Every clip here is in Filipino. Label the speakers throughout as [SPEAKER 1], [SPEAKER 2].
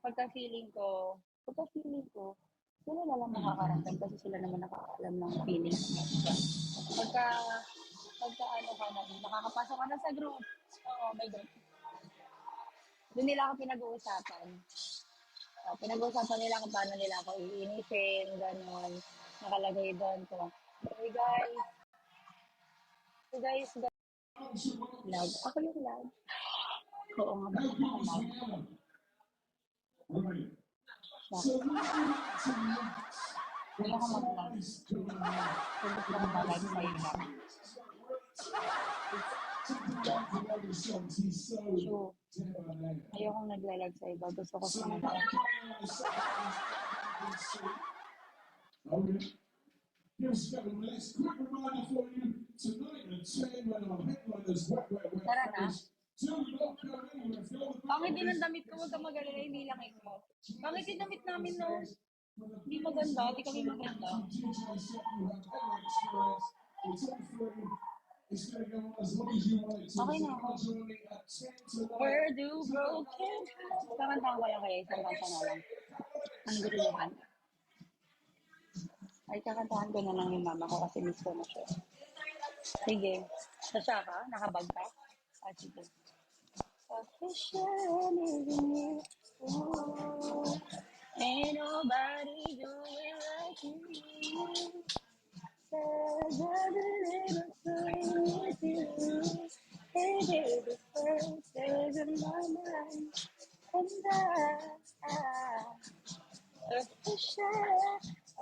[SPEAKER 1] Pagka feeling ko, sila na lang makakaramdam kasi sila naman nakakaalam ng feelings mo, 'di ba? Pagka pagka ano ka na, nakakapasok ka na sa group, oh my God, dun nila ako pinag-uusapan. Pinag-uusapan nila kung paano nila ako iinisin, gano'n. Nakalagay do'n kung, "Hey guys, hey guys, lag." Ako yung lag. Oo nga, bakit ako lag? Bakit? Ayoko mag-lag. Kung gusto ko mag-lag sa'yo lang. True. Ayokong nagla-lag sa iba. Gusto ko sa mga tara na. Pangit din ang damit ko, huwag kang mag-alala, hindi lang ikaw. Pangit yung damit namin, no? Hindi maganda, hindi kami maganda. Okay na ako. Where do broken hearts? Kakantahan ko lang kaya, isang kanta na lang. Ang gusto niyo kanta? Ay, kakantahan ko na lang yung mama ko kasi miss ko na siya. Sige. Sasya ka? Nakabag ka? Ah, sige. Official living you. Ooh, ain't nobody do it like you. There's every little thing with you. Hey, baby, first there's in my mind. And official,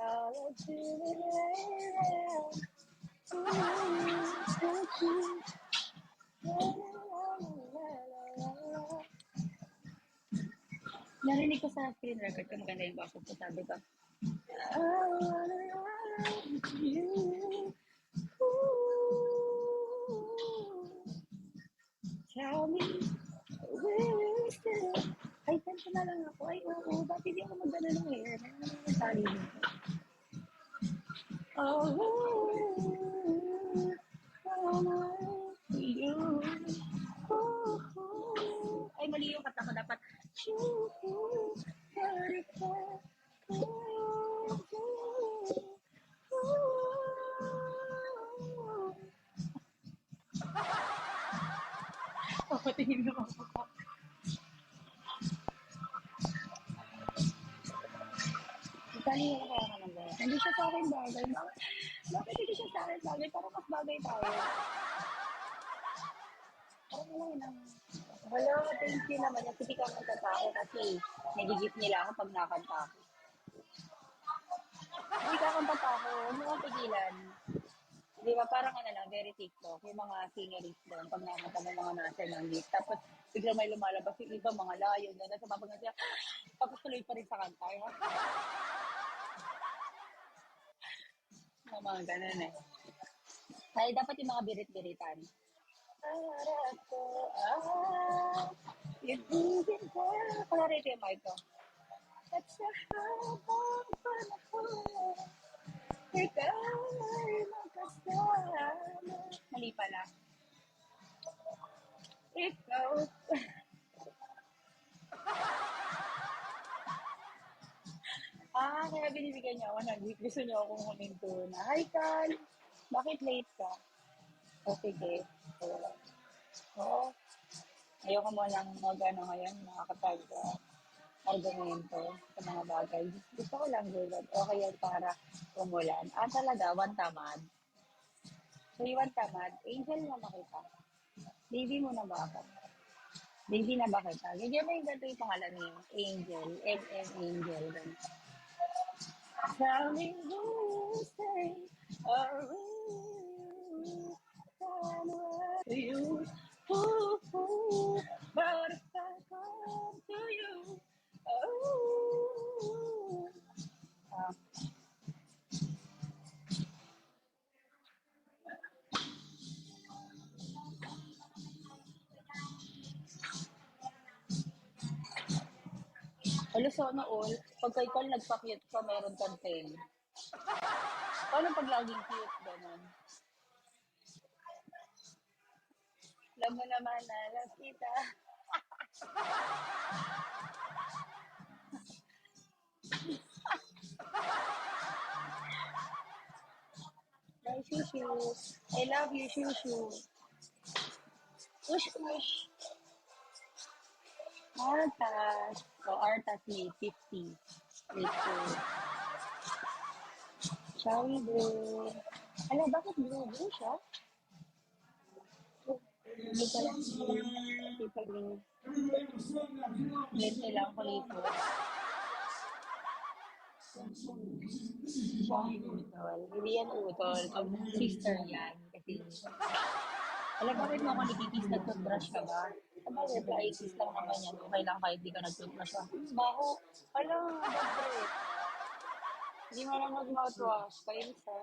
[SPEAKER 1] all I do is lay around. Ooh, narinig ko sa screen record ko maganda yung boses ko. Sabi ko, I wanna ride with you. Ooh, tell me, will you still? Ay, kanta na lang ako. Ay, oo, ba't hindi ako magdala ng hair? Sorry. Oh, you. Ay, mali yung kata ko. Dapat, papatingin naman ako. Kanina kaya ka nang gaya. Hindi siya sa akin bagay. Bakit hindi siya sa akin bagay? Parang mas bagay tayo. Parang wala yun ang... Hello, thank you naman. Yung hindi ka magkata ako kasi nagigip nila ako pag nakanta ako. Hindi ka kanta ako. Huwag mo kang pigilan. Di ba parang ano lang, very TikTok. Yung mga singerist doon, pag nakakanta ng mga nasa ng gift. Tapos bigla may lumalabas yung iba, mga layo na nasa mabag na siya. Tapos tuloy pa rin sa kanta. Yung mga ganun eh. Kaya dapat yung mga birit-biritan. Para ko, ibigin ko. Pala rito yung mic ko. At sa habang panahon, ikaw ay magkasama. Mali pala. Ikaw. Kaya binibigyan niyo ako ng gift. Gusto niyo akong huminto na. Hi, Cal. Bakit late ka? O, sige. Oo. Ayoko mo lang mag-ano ngayon, makakapag argumento sa mga bagay. Gusto ko lang gulad. Okay yan para umulan. Talaga, one tamad. So, one tamad, angel na ba kita? Baby mo na ba ako? Baby na ba kita? Ganyan mo yung ganito yung pangalan niyo. Angel. M Angel. Ganun. Tell me who you say are you. You. But if I come to you, oh, ah, Hala, sana all. Pagka ikaw nagpa-cute ka, meron kang 10. Paano pag laging cute, ganun? Alam mo naman na, love kita. Shushu. I love you, Shushu. Push, push. Artas. So, Artas may 50. Wait ko. Shall we blue? Ala, bakit blue siya? Hindi pa lang. Hindi pa blue. Lente lang ko dito. Siyang utol. Hindi yan utol. Pag sister yan. Kasi, alam mo rin mo ako nagkikis nag-toothbrush ka ba? Sabagay, fly-kiss lang naman yan. Okay lang kahit di ka nag-toothbrush. Baho. Alam, bad breath. Hindi mo lang mag-mouthwash. Kayo sa...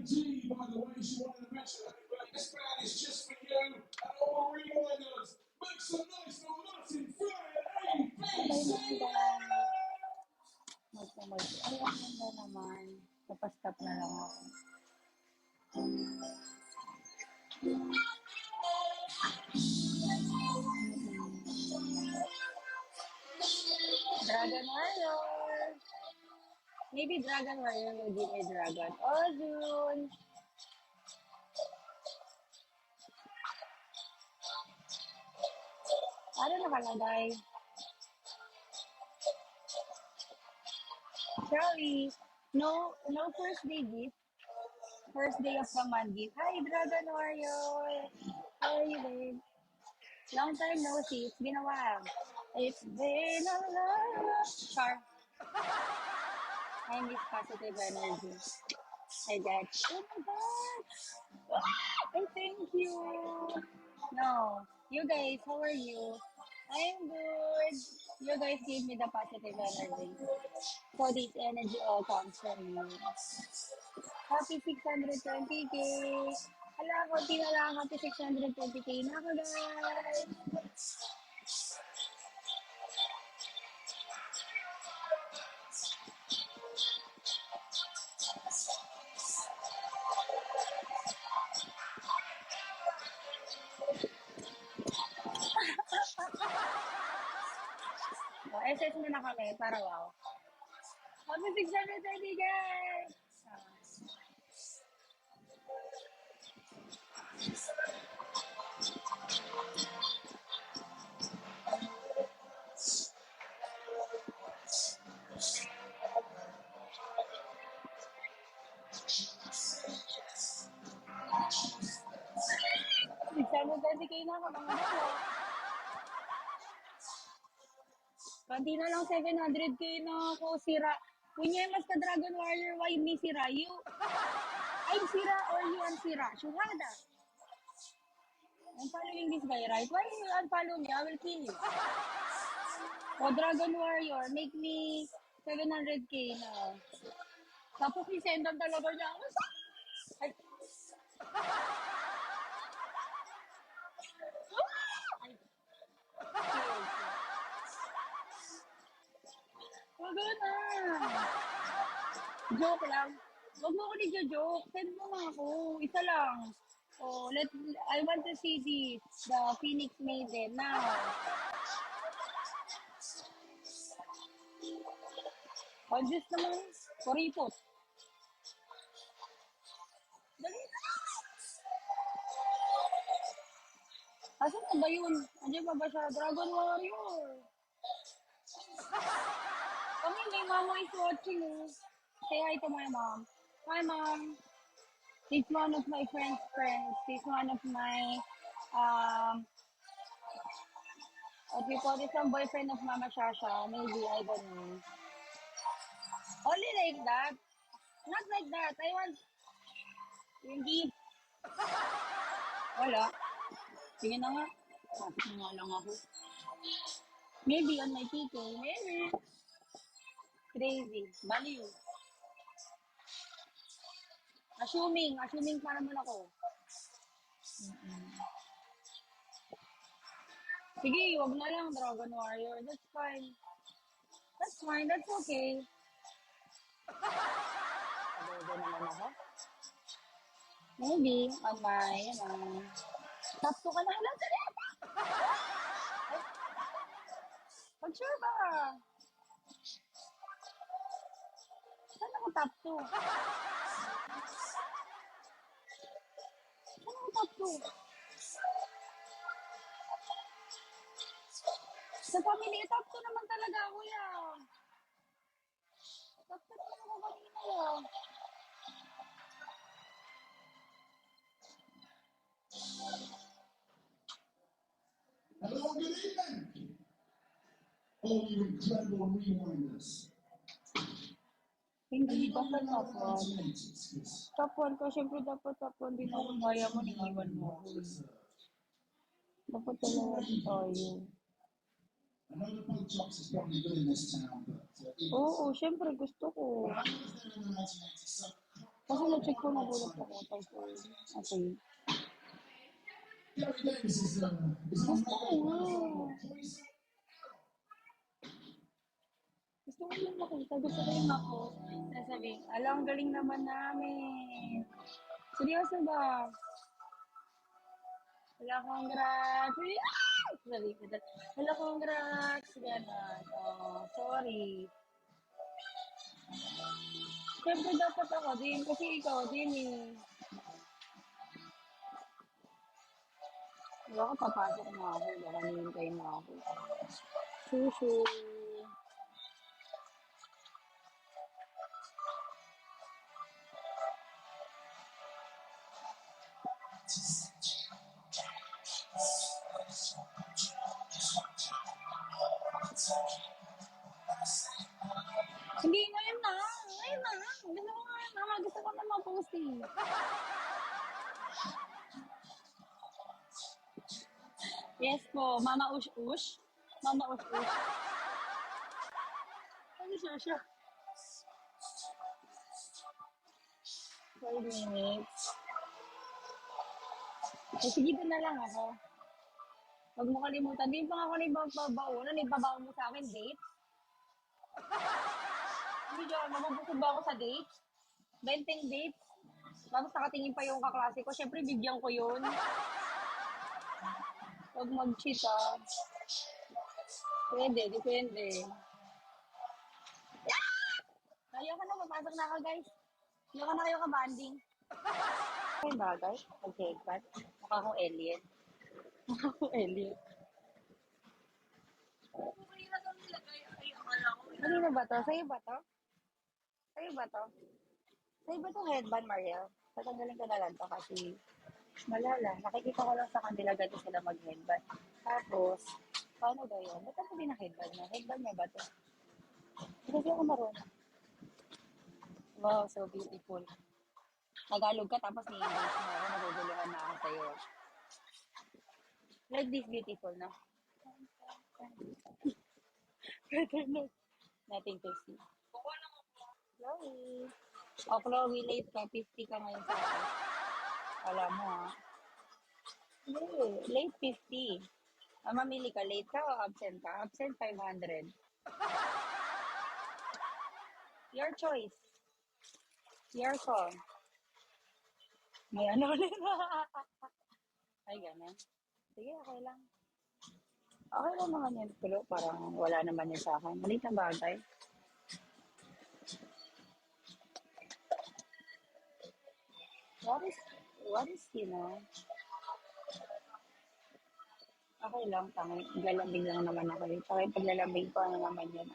[SPEAKER 2] G, by the way, she wanted to mention everybody. This band is just for you. And all reminders. Make some noise for Martin Friday,
[SPEAKER 1] Patay na ang
[SPEAKER 2] ABC.
[SPEAKER 1] daan. Ay, ang ganda naman. Napastop na lang ako. Dragon Warrior. Maybe Dragon Warrior will give me Dragon. Oh, June. Ano nakalagay? Sorry. No first day gift. First day of the month gift. Hi, Dragon Warrior. How are you, babe? Long time no see. It's been a while. It's been a long... Char. I miss positive energy. I got... Oh my God. I thank you. No. You guys, how are you? I'm good. You guys gave me the positive energy. So this energy all comes from you. Happy 620k. Hala, konti na lang. Happy 620k na ako, guys. Oh, SS muna kami para wow. Happy 620, guys! Ah. 620k na ako, mga ako. Kanti na lang 700k na ako, sira. Kunyemas ka Dragon Warrior, why me sira? You, I'm sira or you ang sira? Shuhada. I'm following this guy, right? Why you unfollow me? I will kill you. O Dragon Warrior, make me 700k na. Tapos isendan talaga niya ako. Ay, ay, wag na. Joke lang. Wag mo ako nagjo-joke. Send mo nga ako. Isa lang. Oh, I want to see the Phoenix Maiden now. Conscious naman. Kuripot. Dali na. Asan na ba yun? Andiyan ba ba siya? Dragon Warrior. Kami, my mama is watching. Say hi to my mom. Hi, mom. She's one of my friend's friends. She's one of my, what do you call this? Some boyfriend of Mama Shasha. Maybe, I don't know. Only like that. Not like that. I want yung gift. Wala. Sige na nga. Sabi nga lang ako. Maybe on my PK. Maybe. Crazy. Baliw. Assuming pa naman ako. Sige, wag na lang, Dragon Warrior. That's fine. That's fine. That's okay. Pagod naman ako. Maybe on my, top 2 ka na lang sa Mag-sure ba? Saan ako top 2? Ano ang top 2? Sa family, top 2 naman talaga ako yan. Top 2 naman ako kanina yan.
[SPEAKER 2] Hello, good evening. All you incredible rewinders.
[SPEAKER 1] Hindi ba sa top 1?
[SPEAKER 2] Because
[SPEAKER 1] Top 1 ko, syempre dapat top 1 din ako. Kaya mo, niiwan mo ako. Dapat dalawa din tayo.
[SPEAKER 2] I know the bug jobs is probably good in this town, but
[SPEAKER 1] Oo, syempre gusto ko.
[SPEAKER 2] when I was there in the 1980s, so
[SPEAKER 1] Kasi na-check ko, nagulat ako. Tapos, okay.
[SPEAKER 2] Gary Davis is
[SPEAKER 1] Gusto ko nga. Gusto ko yung makita. Gusto ko yung ako. Sasabihin, alam, ang galing naman namin. Seryoso ba? Wala, congrats. Ah! Sabi ko, wala, congrats. Gano'n. Oh, sorry. Siyempre dapat ako din. Kasi ikaw din eh. Wala ko, papasok na ako. Baka nihintay na ako. Susu. Hindi, ngayon na. Ngayon na. Gusto ko nga na. Gusto ko na mag-post eh. Yes po, Mama Ush Ush. Mama Ush Ush. Ano siya? 5 minutes. Eh, sige, doon na lang ako. Huwag mo kalimutan. Di pa ako nagbabaon. Ano, ibabaon mo sa akin, date? Hindi dyan, mabubusog ba ako sa date? 20 dates? Tapos nakatingin pa yung kaklase ko. Siyempre, bigyan ko yun. Huwag mag-cheat, ah. Pwede, depende. Ayaw ka na, papasok na ako, guys. Ayaw ka na kayo ka-banding. Ay, bagay. Mag-headband. Mukha akong alien. Mukha akong alien. Kanina ba to? Sa'yo ba to? Sa'yo ba to? Sa'yo ba to headband, Mariel? Tatanggalin ko na lang to kasi malala. Nakikita ko lang sa kanila ganito sila mag-headband. Tapos, paano ba yun? Ba't ako din na headband na? Headband niya ba to? Kasi ako marunong. Wow, so beautiful. Tagalog ka tapos ni-English mo ako. Naguguluhan na ako sa'yo. Like this beautiful, no? Better not. Nothing to see. Chloe. Oh, Chloe, late ka. 50 ka ngayon sa akin. Alam mo, ha? Hindi, late 50. Mamili ka, late ka o absent ka? Absent 500. Your choice. Your call. May ano ulit. Ay, ganun. Sige, okay lang. Okay lang naman yun, pero parang wala naman yun sa akin. Malit na bagay. What is, okay lang, tangi. Lalambing lang naman ako. Tangi, paglalambing ko, ano naman yun,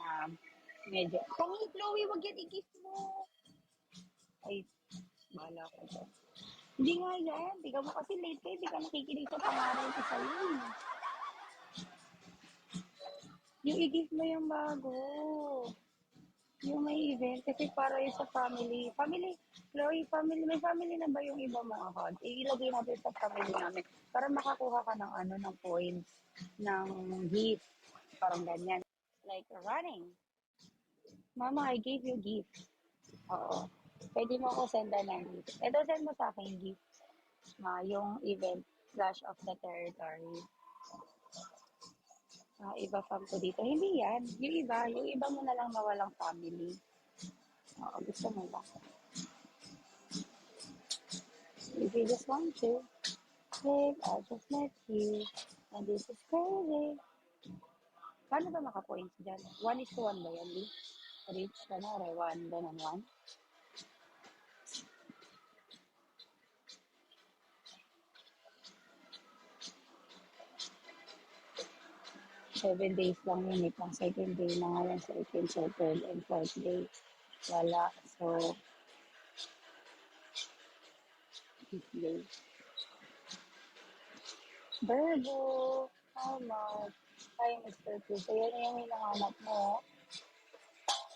[SPEAKER 1] medyo, tangi, Chloe, wag yan i-gift mo. Ay, bahala ko dyan. Hindi nga yan. Di ka mo kasi late ka, di ka nakikinig sa pangaral ko sa'yo. Yung i-gift mo yung bago. Yung may event, kasi para yun sa family. Family, Chloe, family, may family na ba yung iba mga account? Ilagay natin sa family namin para makakuha ka ng ano, ng points, ng gift. Parang ganyan. Like running. Mama, I gave you gift. Oo. Pwede mo ako sendan ng gift. Ito, send mo sa akin gift. Yung event, Clash of the Territory. Iba fam ko dito. Hindi yan. Yung iba mo na lang na walang family. Oo, gusto mo ba? If you just want to, babe, I just met you, and this is crazy. Paano ba maka-points dyan? 1:1 ba yan, Lee? Reach ka na, 1, ganun 1. 7 days lang yun eh. Pang second day na ngayon, second, so third, and fourth day. Wala. So, fifth day. Virgo, how much? Hi, Mr. P. So, yan yung hinahanap mo.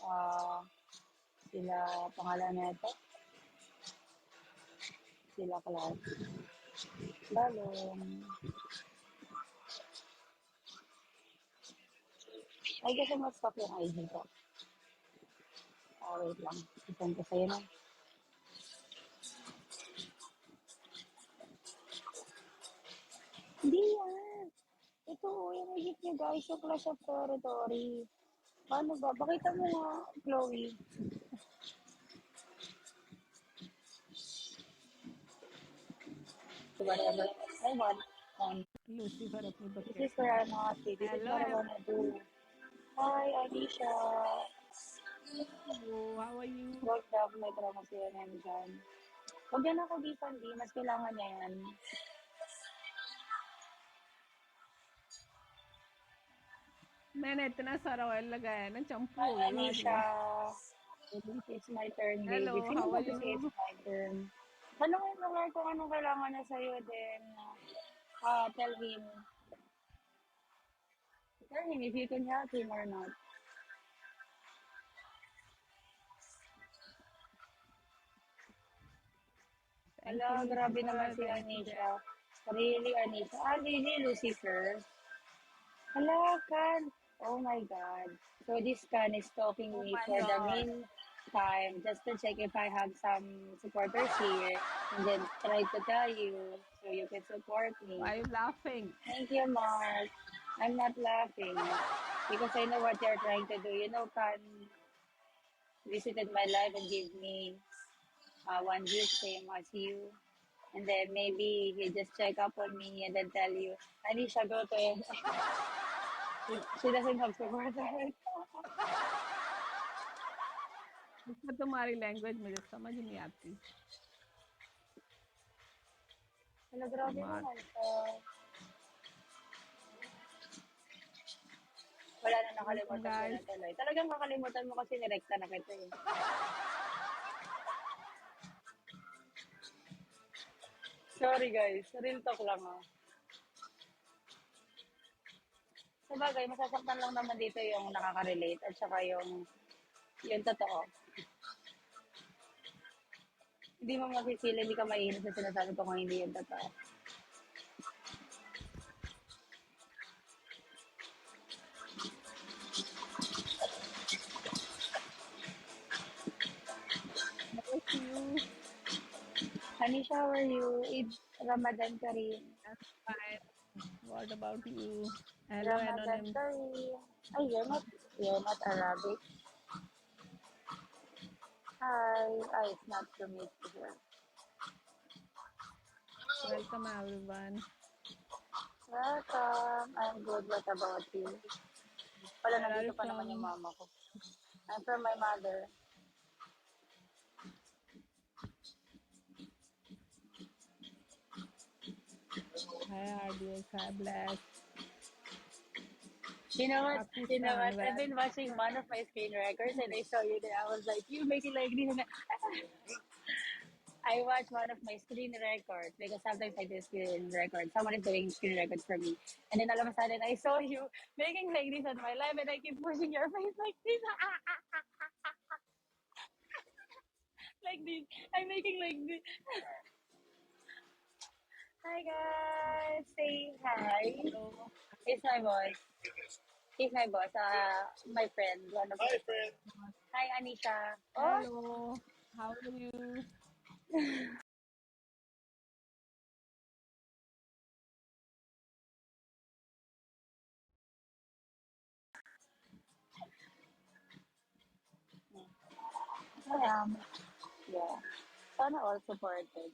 [SPEAKER 1] Ah, sila, pangalan nito, sila Clark. Balong. Ay, kasi mas-stop yung ID ko. Wait lang. Isend ko sa'yo na. Hindi yan. Ito, yung higit niyo guys, yung Clash of Territory. Paano ba? Pakita mo nga, Chloe. Whatever. I want on.
[SPEAKER 3] Lucifer अपनी
[SPEAKER 1] This
[SPEAKER 3] बकेट
[SPEAKER 1] is
[SPEAKER 3] में
[SPEAKER 1] where I'm happy. This is
[SPEAKER 3] hello
[SPEAKER 1] what I wanna do. Hi, Alicia.
[SPEAKER 3] Hello how are you
[SPEAKER 1] Wag daw, may trauma si Yan dyan. Huwag yan ako gitan, di. Mas kailangan niya yan.
[SPEAKER 3] मैंने इतना सारा ऑयल लगाया है ना चंपू
[SPEAKER 1] Hi,
[SPEAKER 3] हो गई आज
[SPEAKER 1] Alicia.
[SPEAKER 3] मैं
[SPEAKER 1] It's my turn,
[SPEAKER 3] hello
[SPEAKER 1] baby. Feeling
[SPEAKER 3] how
[SPEAKER 1] ko
[SPEAKER 3] are
[SPEAKER 1] kasi it's
[SPEAKER 3] you
[SPEAKER 1] my turn. Tanungin mo nga kung anong kailangan na sa'yo, then tell him. Tell him if you can help him or not.
[SPEAKER 3] Thank
[SPEAKER 1] Ala,
[SPEAKER 3] you
[SPEAKER 1] grabe naman
[SPEAKER 3] Lucifer
[SPEAKER 1] si
[SPEAKER 3] thank you
[SPEAKER 1] Anisha. Really, Anisha. Really, Lucifer. Hala, Kan. Oh my God. So this Kan is stalking
[SPEAKER 3] oh
[SPEAKER 1] me
[SPEAKER 3] my
[SPEAKER 1] for the
[SPEAKER 3] God
[SPEAKER 1] meantime, just to check if I have some supporters here, and then try to tell you so you can support me.
[SPEAKER 3] Why you laughing
[SPEAKER 1] Thank you, Mark. I'm not laughing because I know what you're trying to do. You know, Kan visited my life and gave me one gift, same as you. And then maybe he just check up on me and then tell you, Anisha, go to him. She doesn't have supporters.
[SPEAKER 3] इसमें तुम्हारी लैंग्वेज मुझे समझ नहीं आती
[SPEAKER 1] Ano, grabe
[SPEAKER 3] mark
[SPEAKER 1] naman siya. Wala na,
[SPEAKER 3] welcome
[SPEAKER 1] nakalimutan ko na
[SPEAKER 3] guys
[SPEAKER 1] tuloy. Talagang kakalimutan mo kasi nirekta na kita eh. Sorry guys, real talk lang ah. Sabagay, masasaktan lang naman dito yung nakaka-relate at saka yung totoo. Hindi mo mapipili, hindi ka mainit sa sinasabi ko kung hindi yung totoo.
[SPEAKER 3] You
[SPEAKER 1] Anisha, how are you? Eid Ramadan Kareem.
[SPEAKER 3] Fine what about you hello
[SPEAKER 1] Ramadan
[SPEAKER 3] एनोनिम
[SPEAKER 1] Kareem. Ay, you're not Arabic. Hi. Ay, it's not to meet here.
[SPEAKER 3] Welcome everyone
[SPEAKER 1] Welcome. I'm good. What about you? Wala,
[SPEAKER 3] where are
[SPEAKER 1] nandito
[SPEAKER 3] you
[SPEAKER 1] pa naman
[SPEAKER 3] from
[SPEAKER 1] yung mama ko. I'm from my mother.
[SPEAKER 3] Hi RDX hi bless
[SPEAKER 1] You know what? You know
[SPEAKER 3] Pakistan
[SPEAKER 1] what? I've
[SPEAKER 3] where
[SPEAKER 1] been watching one of my screen records and I saw you there. I was like, you make it like this. And I watch one of my screen records because sometimes I do screen records. Someone is doing screen records for me. And then all of a sudden I saw you making like this on my live and I keep pushing your face like this. Like this. I'm making like this. Hi guys. Say hi.
[SPEAKER 3] Hello
[SPEAKER 1] It's my boss. He's my boss. My friend. One of my friends. Hi, Anisha. Oh,
[SPEAKER 3] hello how are you
[SPEAKER 1] I am. Yeah. Sana all supported.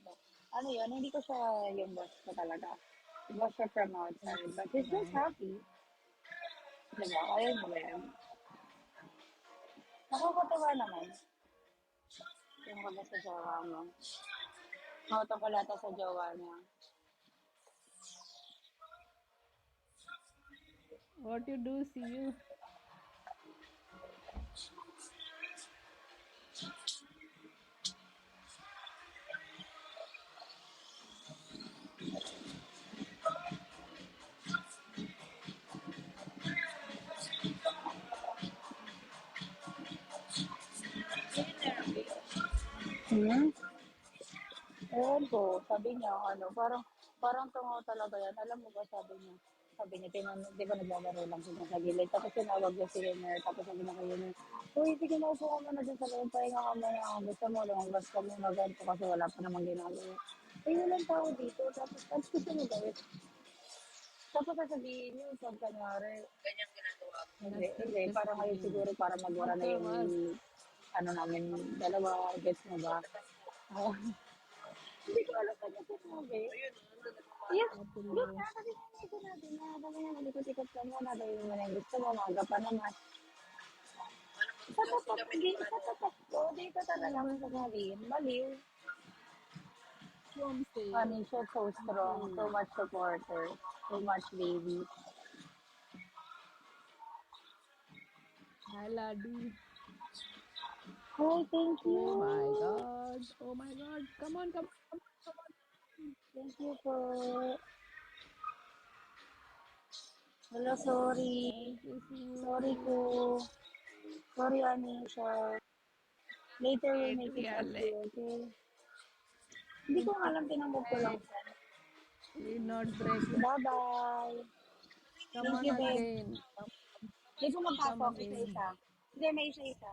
[SPEAKER 1] Ano yun, hindi ko siya yung boss ko talaga. Boss siya from outside. But he's just happy. Diba? Kaya mo ba yun? Nakakatawa naman. Yung mga sa jowa mo. Nakatungkol ata sa jowa niya.
[SPEAKER 3] What you do, see you.
[SPEAKER 1] Hmm? Ewan ko, sabi niya, ano, parang tungo talaga yan. Alam mo ba, sabi niya, di ba naglalaro lang sila sa gilid. Tapos tinawag niya si Winner, tapos sabi niya kay Winner, uy, sige na, upo ka muna dyan sa loob, pahinga ka muna, ang gusto mo, lumabas ka muna, ganito, kasi wala pa namang ginagawa. Eh, walang tao dito, tapos gusto mo gawin. Tapos sasabihin niyo, pag kanyari, hindi, parang ngayon siguro para magwara na yung,
[SPEAKER 3] Afterwards.
[SPEAKER 1] ano namin, dalawa, gets mo ba? Ah, hindi ko alam kanya sinabi. Yes, look,
[SPEAKER 3] Atuloy.
[SPEAKER 1] sabi nga ito natin na sabi nga malikot-ikot ka muna, gawin mo na yung gusto mo, maaga pa naman. Sa tapat ko, dito talaga ako sasabihin, baliw.
[SPEAKER 3] Mom say,
[SPEAKER 1] Honey, siya so strong, so much supporter, so much baby.
[SPEAKER 3] hi, Ladi.
[SPEAKER 1] Hi, thank you.
[SPEAKER 3] Oh my God. Oh my God. Come on, come on, come on.
[SPEAKER 1] Thank you po. Hello, sorry.
[SPEAKER 3] Thank you, see
[SPEAKER 1] Sorry
[SPEAKER 3] you.
[SPEAKER 1] po. Sorry, Anisha. Later we'll
[SPEAKER 3] Wait,
[SPEAKER 1] make
[SPEAKER 3] we
[SPEAKER 1] it
[SPEAKER 3] are
[SPEAKER 1] up to
[SPEAKER 3] late.
[SPEAKER 1] you, okay? Hindi ko alam, tinanggap ko lang siya.
[SPEAKER 3] We're not breaking.
[SPEAKER 1] Bye-bye.
[SPEAKER 3] Come
[SPEAKER 1] Thank
[SPEAKER 3] on
[SPEAKER 1] you, babe.
[SPEAKER 3] again.
[SPEAKER 1] Hindi ko
[SPEAKER 3] Come
[SPEAKER 1] mapasok,
[SPEAKER 3] again.
[SPEAKER 1] isa-isa. Hindi, may isa-isa.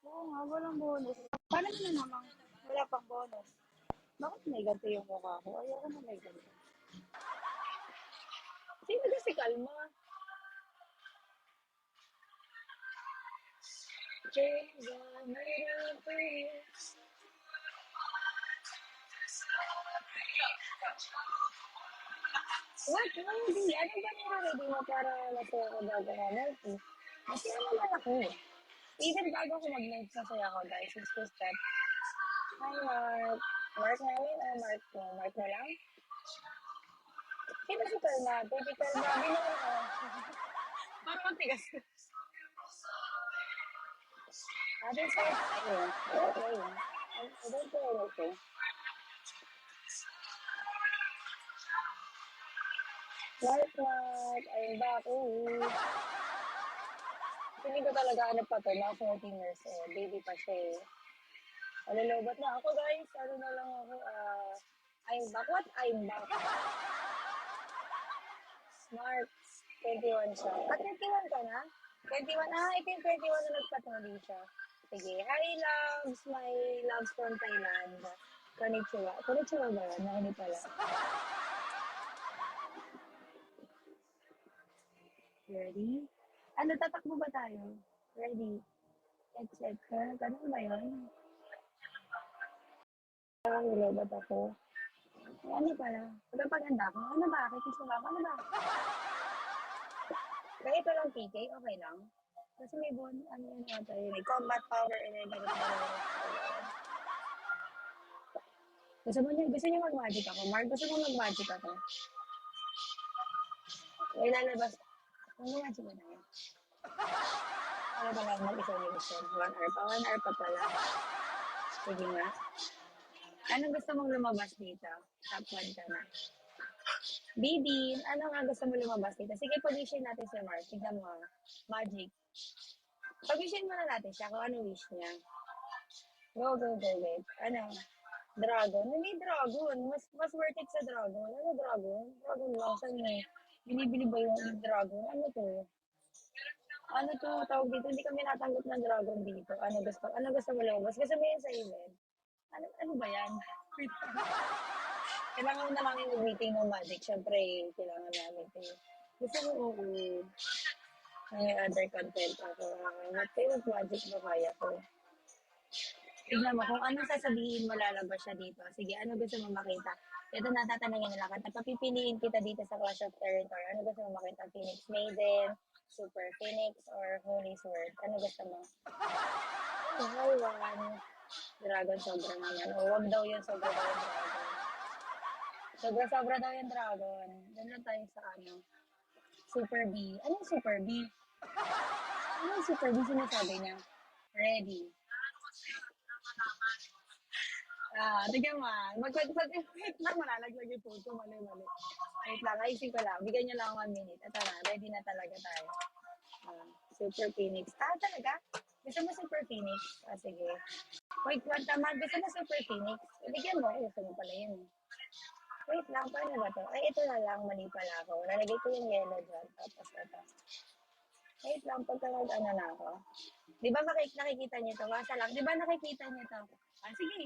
[SPEAKER 1] Oo nga, walang bonus. Paano mo na namang wala pang bonus? Bakit may ganito yung mukha ko? Ayoko na may ganito. Sino ba si Kalma? Change I made up for you. What? Hindi. Ano ba nire-ready mo para masaya ko bago nga night? Masaya naman ako. Even bago ako mag-night, masaya ako, guys. It's just that, hi, Mark. Mark namin o Mark mo? Mark na lang? Sino si Kalma? Baby Kalma, ginawa ko. Parang matigas. Ate, sir. Ayun. Okay. I don't do anything. Mark, Mark. I'm back. Ooh. Feeling ko talaga ano pa to, na 14 years old. Baby pa siya eh. Malulobot na ako, guys. Ano na lang ako, I'm back. What? I'm back. Smart. 21 siya. 21 ka na? 21? Ito yung 21 na nagpatuloy siya. Sige. Hi, loves. My loves from Thailand. Konnichiwa. Konnichiwa ba yan? Hindi pala. Ready? Ano, tatakbo ba tayo? Ready? Check. Ganun ba yun? Parang nilobot ako. Ano pala? Magpapaganda ako. Ano ba? Kikis mo ba ako? Ano ba? Kahit walang PK, okay lang. Kasi may ano yun ata yun. May combat power and then gusto niyo mag-magic ako? Mark, gusto mo mag-magic ako? May lalabas. Mag-magic ba tayo? Ano ba lang mag-isa ni Michelle? 1 hour pa. 1 hour pa pala. Sige nga. Anong gusto mong lumabas dito? Top 1 ka na. Baby, ano nga gusto mo lumabas dito? Sige, pag-wishin natin si Mark. Tignan mo ha. Magic. Pag-wishin muna natin siya kung ano wish niya. Go, wait. Ano? Dragon? Hindi dragon. Mas worth it sa dragon. Ano dragon? Dragon lang. Saan eh? Binibili ba yung dragon? Ano to? Ano to? Tawag dito. Hindi kami natanggap ng dragon dito. Ano gusto mo lumabas? Gusto mo yun sa event? Ano ba yan? Wait. Kailangan na namin mag-meeting ng magic. Siyempre, kailangan namin ito. Gusto mo may other content ako. What kind of magic ba kaya ko? Tignan mo, kung ano sasabihin mo, lalabas siya dito. Sige, ano gusto mo makita? Ito natatanungin nila kita. Papipiliin kita dito sa Clash of Territory. Ano gusto mo makita? Phoenix Maiden, Super Phoenix, or Holy Sword? Ano gusto mo? Oh, hi, Juan. Dragon sobra naman. O, wag daw yun, sobra daw yung dragon. Sobra-sobra daw yung dragon. Doon lang tayo sa ano, Super B. Anong Super B? Anong Super B sinasabi niya? Ready. Tignan mo ah. Wait lang, malalaglag yung photo. Mali. Wait lang, ayusin ko lang. Bigyan niyo lang 1 minute. Ito na, ready na talaga tayo. Super Phoenix. Talaga? Gusto mo Super Phoenix? Sige. Wait, one tama. Gusto mo Super Phoenix? Bigyan mo. Gusto mo pala yun. Wait lang, paano ba to? Ay, ito na lang. Mali pala ako. Nalagay ko yung yellow dyan. Tapos ito. Wait lang, pagka ano na ako. Di ba nakikita niyo to? Basta lang. Di ba nakikita niyo to?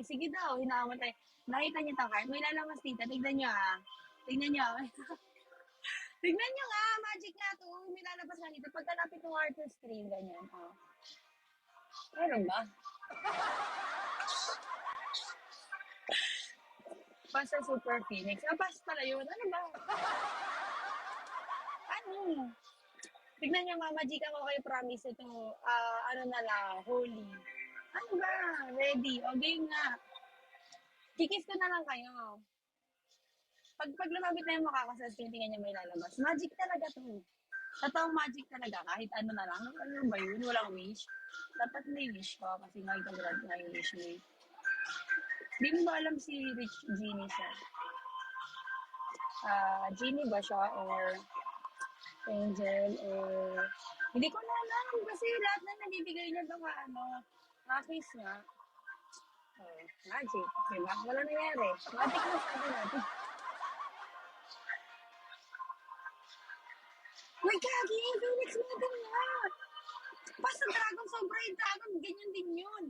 [SPEAKER 1] Sige daw. Hinaan tayo. Nakita niyo to, Kyle? May lalabas dito. Tignan niyo ah. Tignan niyo. Tignan niyo nga. Magic nga to. May lalabas nga dito. Pagkalapit ng water stream, ganyan. Meron ba? Basta Super Phoenix. Basta pala yun. Ano ba? Ano? Tignan niyo, mamagic ako kayo, promise ito. Ano na lang, holy. Ano ba? Ready? O, game nga. Kikis ko na lang kayo. Pag lumabit na yung makakasas, tingnan niyo may lalabas. Magic talaga to. Totoong magic talaga, kahit ano na lang. Ano ba yun? Walang wish. Dapat may wish ko, kasi nga ikagrad na yung wish mo. Di mo ba alam si Rich Genie siya? Genie ba siya? Or Angel? Or hindi ko na alam kasi lahat na nabibigay niya baka nakis nga. Magic. Diba? Wala nangyari. Magic na sabi natin. Uy, kagi! Phoenix natin nga! Basta dragon, sobra yung dragon. Ganyan din yun.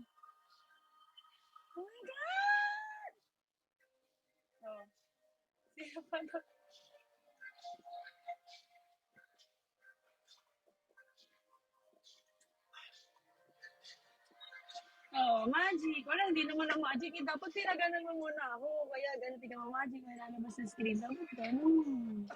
[SPEAKER 1] Oh my God! Sino pa to? Magic. Wala, hindi naman ang magic. Dapat pinaganan mo muna ako. Kaya ganun, tingnan mo magic. May lalabas sa screen. Dapat ganun.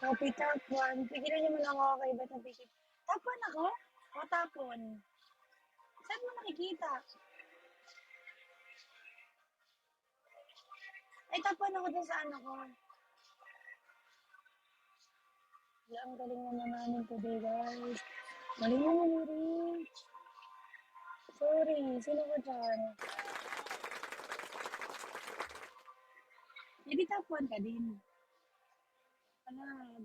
[SPEAKER 1] Copy top 1. Pigilan niyo muna ako kay Ba't ng pikit. Top 1 ako? O top 1? Saan mo nakikita? Ay, top 1 ako dun sa ano ko. Wala, ang galing naman namin today, guys. Galing naman ni Rich. Sorry, sino ka dyan? Hindi top 1 ka din. Dalawa.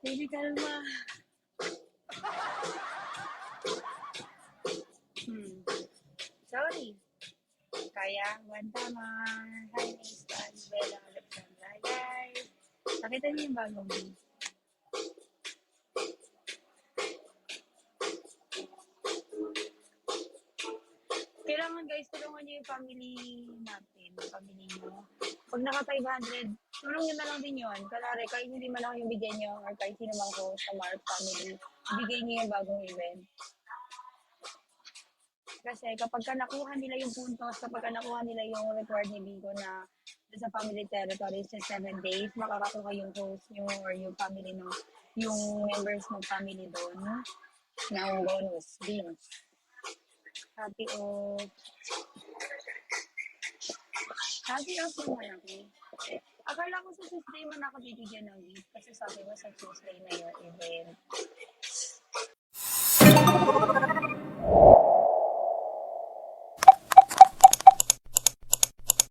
[SPEAKER 1] Baby, kalma. Sorry. Kaya, one tama. Hi, Miss Bella Alexandra. Guys, nakita niyo yung bagong video. Kailangan guys, tulungan niyo yung family natin, family niyo. Pag naka 500, tulungan na lang din yun. Kalari, kahit hindi man lang yung bigyan niyo or kahit sino man ko sa Mark family, ibigay niyo yung bagong event. Kasi kapag ka nakuha nila yung puntos, kapag ka nakuha nila yung required ni Bigo na sa family territory sa 7 days, makakakuha yung host nyo or yung family no, yung members ng family doon ng bonus beans. Happy of naman ako. Akala ko sa Tuesday man ako bibigyan ng gift kasi sabi ko sa Tuesday na yung event.